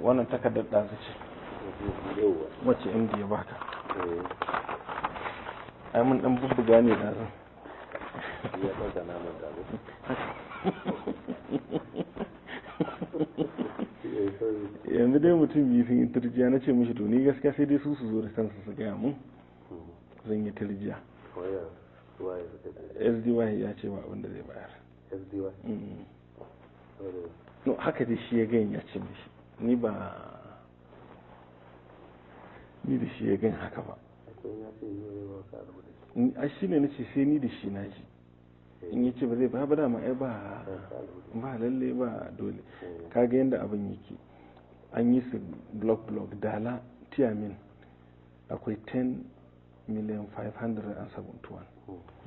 wannan takardar ɗazu ce wacce MD ya baka. Ai mun dan bubbuga ne ɗazu. Ya ɗauka naman ɗazu. Yanzu dai mutum biyu sun yi turjiya, na ce mishi to ni gaskiya sai dai su zo da kansu su gaya mun zan yi turjiya. SDY ya ce ba abinda zai bayar. SDY? No, haka dai shi ya gani ya ce mishi, ni da shi ya gani haka ba. A shi ne na ce sai ni da shi na ji, in yi ce ba zai ba dama ai ba lalle ba dole. Kaga yadda abin yake, an yi su block dala tiyamin akwai 10,571,000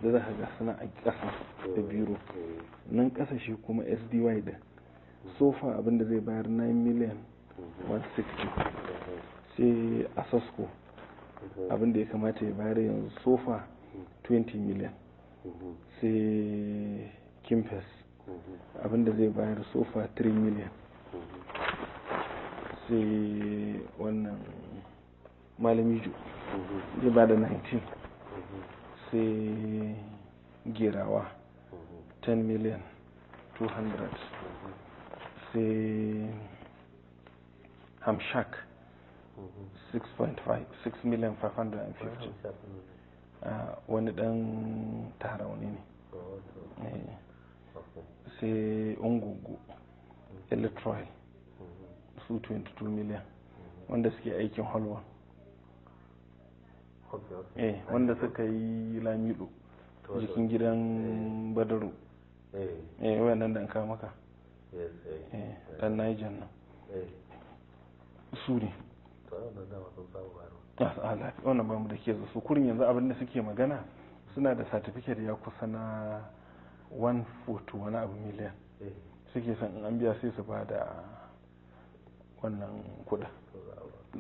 da za ka ga suna a ƙasa da biro nan ƙasa. shi kuma SDY da sofa abinda zai bayar 9,160,000. sai Asasco abinda ya kamata ya bayar yanzu sofa 20 million. sai Kimpes abinda zai bayar sofa 3 million. sai wannan Malamijo zai ba da 19. sai Gerawa 10,200,000. sai Hamshak 6,550,000. wani dan tarauni ne. sai Ungugu Electroil su 22 million wanda suke aikin Holwan. wanda suka yi Lamido jikin gidan Badaru. wayannan da an kawo maka dan Niger nan su ne. wannan ba mu da ke su kurin yanzu abinda suke magana suna da certificate ya kusa na 140 wani abu miliyan. suke son in an biya sai su ba da wannan kuɗa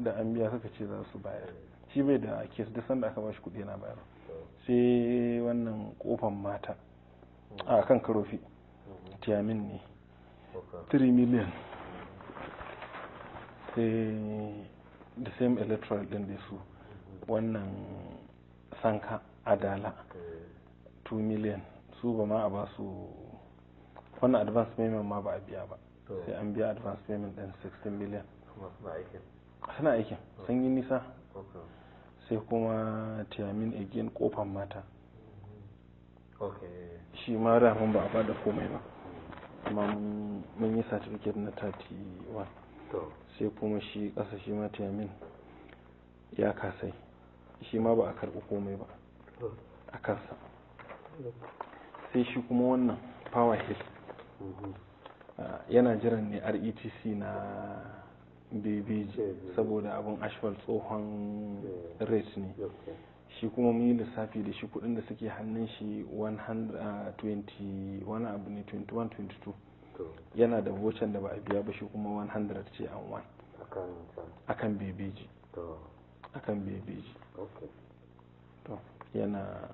da an biya suka ce za su bayar. shi bai da kes duk sanda aka bashi kuɗi yana bayar. sai wannan kofan mata a kan Karofi tiyamin ne 3 million. sai the same electoral din da su wannan Sanka Adala 2 million. su ba ma a ba su wannan advance payment ma ba a biya ba, sai an biya advance payment din 16 million. suna aikin sun yi nisa. sai kuma tiyamin again kofan mata shi ma ramin ba a bada komai ba amma mun yi certificate na 31. sai kuma shi kasa shi ma tiyamin ya kasai shi ma ba a karɓi komai ba a kansa. sai shi kuma wannan Power Hill yana jiran ne RETC na BBG saboda abin asphalt tsohon rate ne. shi kuma mun yi lissafi da shi kudin da suke hannun shi 120 wani abu ne 21-22 yana da voucher da ba a biya ba shi kuma 100 ce an wan akan BBG. akan BBG to yana